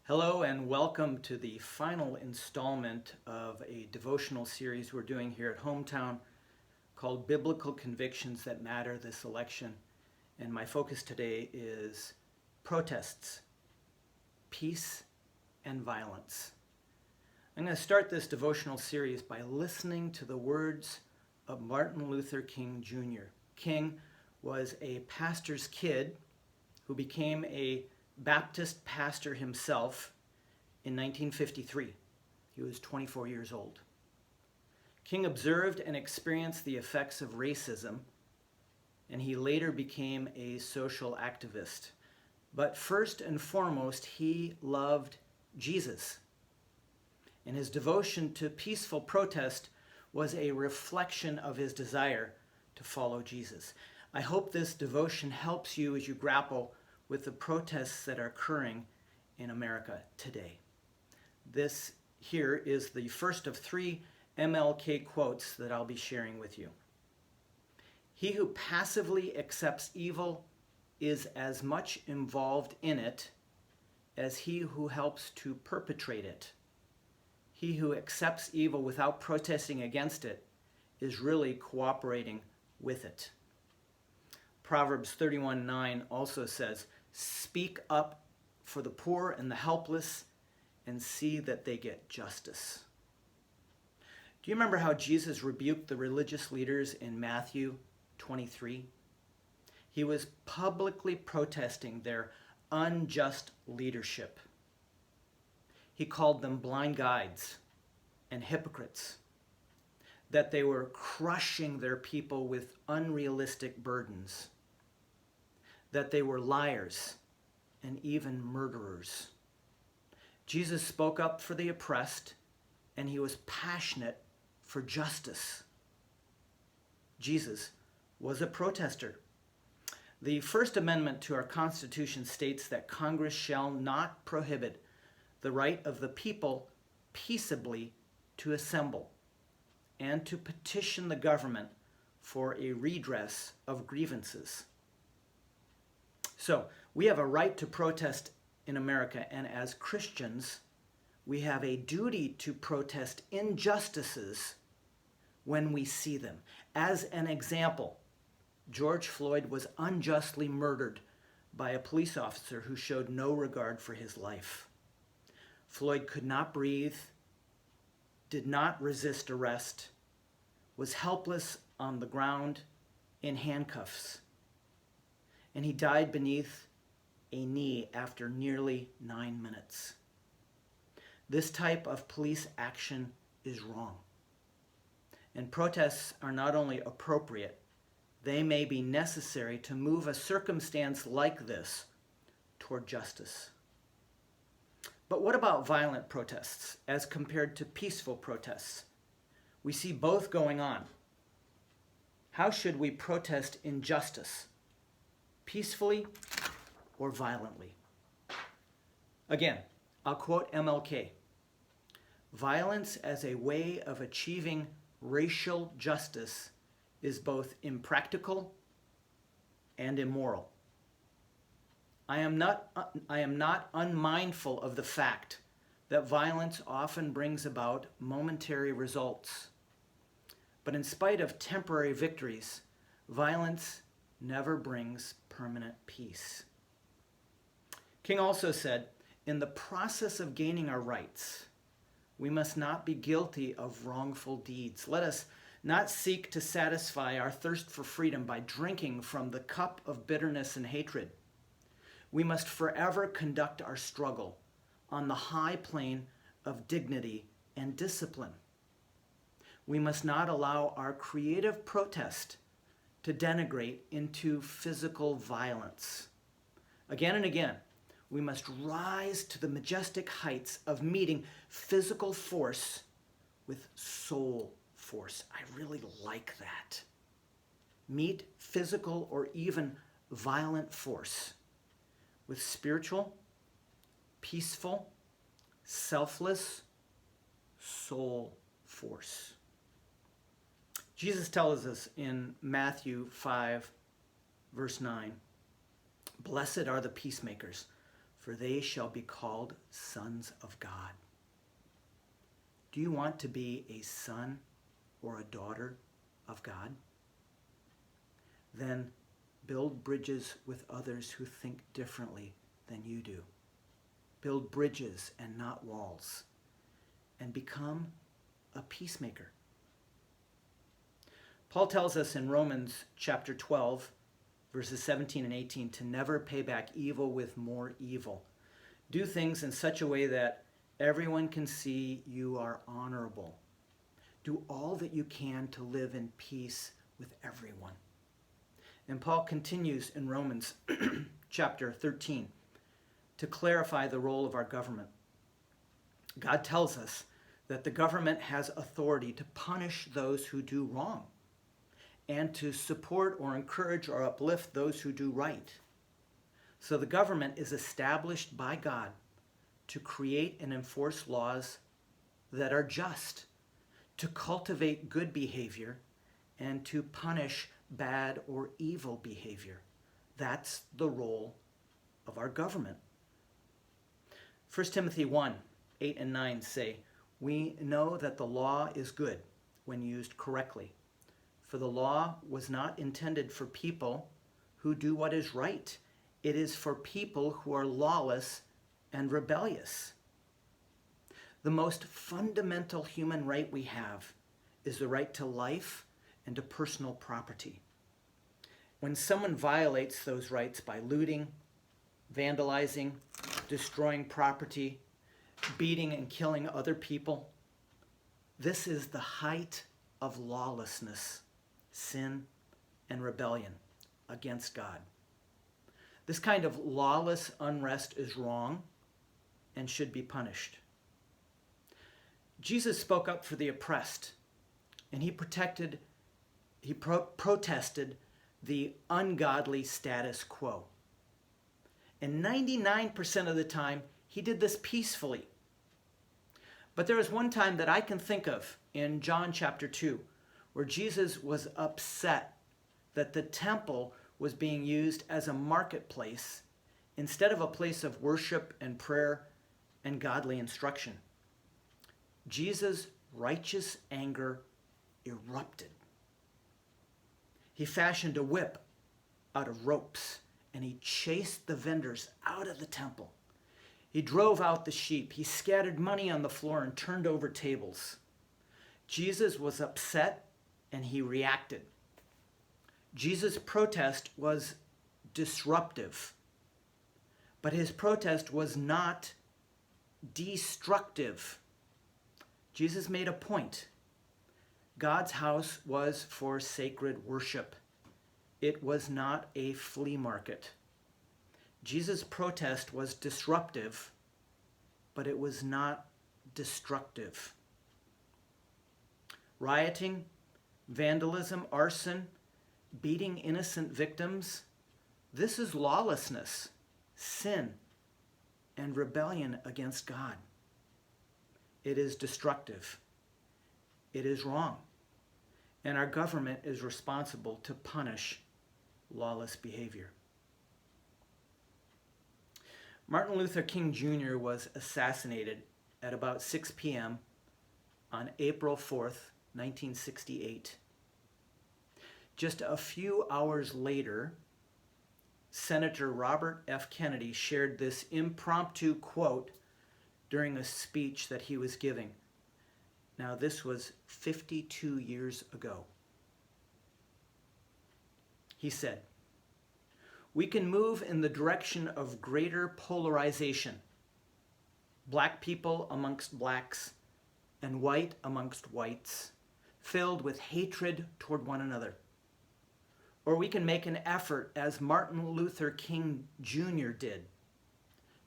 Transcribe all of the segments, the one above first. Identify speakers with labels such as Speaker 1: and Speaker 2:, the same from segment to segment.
Speaker 1: Hello and welcome to the final installment of a devotional series we're doing here at Hometown called Biblical Convictions That Matter This Election. And my focus today is protests, peace, and violence. I'm going to start this devotional series by listening to the words of Martin Luther King Jr. King was a pastor's kid who became a Baptist pastor himself in 1953. He was 24 years old. King observed and experienced the effects of racism, and he later became a social activist. But first and foremost, he loved Jesus. And his devotion to peaceful protest was a reflection of his desire to follow Jesus. I hope this devotion helps you as you grapple with the protests that are occurring in America today. This here is the first of three MLK quotes that I'll be sharing with you. He who passively accepts evil is as much involved in it as he who helps to perpetrate it. He who accepts evil without protesting against it is really cooperating with it. Proverbs 31:9 also says, "Speak up for the poor and the helpless and see that they get justice." Do you remember how Jesus rebuked the religious leaders in Matthew 23? He was publicly protesting their unjust leadership. He called them blind guides and hypocrites, that they were crushing their people with unrealistic burdens, that they were liars and even murderers. Jesus spoke up for the oppressed, and he was passionate for justice. Jesus was a protester. The First Amendment to our Constitution states that Congress shall not prohibit the right of the people peaceably to assemble and to petition the government for a redress of grievances. So, we have a right to protest in America, and as Christians, we have a duty to protest injustices when we see them. As an example, George Floyd was unjustly murdered by a police officer who showed no regard for his life. Floyd could not breathe, did not resist arrest, was helpless on the ground in handcuffs, and he died beneath a knee after nearly 9 minutes. This type of police action is wrong. And protests are not only appropriate, they may be necessary to move a circumstance like this toward justice. But what about violent protests as compared to peaceful protests? We see both going on. How should we protest injustice? Peacefully or violently? Again, I'll quote MLK. "Violence as a way of achieving racial justice is both impractical and immoral." I am not unmindful of the fact that violence often brings about momentary results. But in spite of temporary victories, violence never brings permanent peace. King also said, in the process of gaining our rights, we must not be guilty of wrongful deeds. Let us not seek to satisfy our thirst for freedom by drinking from the cup of bitterness and hatred. We must forever conduct our struggle on the high plane of dignity and discipline. We must not allow our creative protest to denigrate into physical violence. Again and again, we must rise to the majestic heights of meeting physical force with soul force. I really like that. Meet physical or even violent force with spiritual, peaceful, selfless soul force. Jesus tells us in Matthew 5, verse 9, "Blessed are the peacemakers, for they shall be called sons of God. Do you want to be a son or a daughter of God? Then build bridges with others who think differently than you do. Build bridges and not walls, and become a peacemaker. Paul tells us in Romans chapter 12, verses 17 and 18, to never pay back evil with more evil. Do things in such a way that everyone can see you are honorable. Do all that you can to live in peace with everyone. And Paul continues in Romans chapter 13 to clarify the role of our government. God tells us that the government has authority to punish those who do wrong and to support or encourage or uplift those who do right. So the government is established by God to create and enforce laws that are just, to cultivate good behavior, and to punish bad or evil behavior. That's the role of our government. 1 Timothy 1, 8 and 9 say, "We know that the law is good when used correctly. For the law was not intended for people who do what is right. It is for people who are lawless and rebellious." The most fundamental human right we have is the right to life and to personal property. When someone violates those rights by looting, vandalizing, destroying property, beating and killing other people, this is the height of lawlessness, sin, and rebellion against God. This kind of lawless unrest is wrong and should be punished. Jesus spoke up for the oppressed, and he protested the ungodly status quo. And 99% of the time, he did this peacefully. But there was one time that I can think of in John chapter 2, where Jesus was upset that the temple was being used as a marketplace instead of a place of worship and prayer and godly instruction. Jesus' righteous anger erupted. He fashioned a whip out of ropes, and he chased the vendors out of the temple. He drove out the sheep. He scattered money on the floor and turned over tables. Jesus was upset, and he reacted. Jesus' protest was disruptive, but his protest was not destructive. Jesus made a point. God's house was for sacred worship. It was not a flea market. Jesus' protest was disruptive, but it was not destructive. Rioting, vandalism, arson, beating innocent victims, this is lawlessness, sin, and rebellion against God. It is destructive. It is wrong. And our government is responsible to punish lawless behavior. Martin Luther King Jr. was assassinated at about 6 p.m. on April 4th, 1968. Just a few hours later, Senator Robert F. Kennedy shared this impromptu quote during a speech that he was giving. Now, this was 52 years ago. He said, "We can move in the direction of greater polarization, black people amongst blacks and white amongst whites, filled with hatred toward one another. Or we can make an effort, as Martin Luther King Jr. did,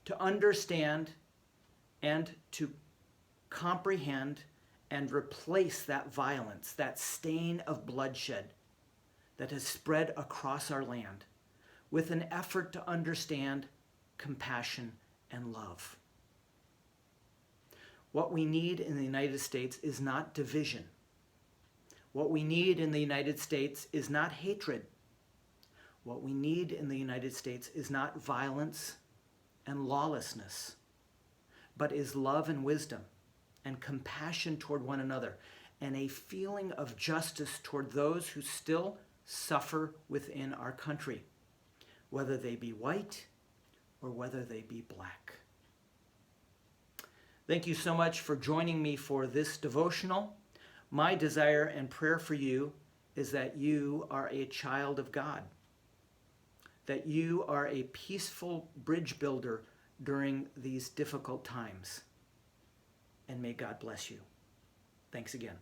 Speaker 1: to understand and to comprehend and replace that violence, that stain of bloodshed that has spread across our land, with an effort to understand compassion and love. What we need in the United States is not division. What we need in the United States is not hatred. What we need in the United States is not violence and lawlessness, but is love and wisdom and compassion toward one another and a feeling of justice toward those who still suffer within our country, whether they be white or whether they be black. Thank you so much for joining me for this devotional. My desire and prayer for you is that you are a child of God, that you are a peaceful bridge builder during these difficult times. And may God bless you. Thanks again.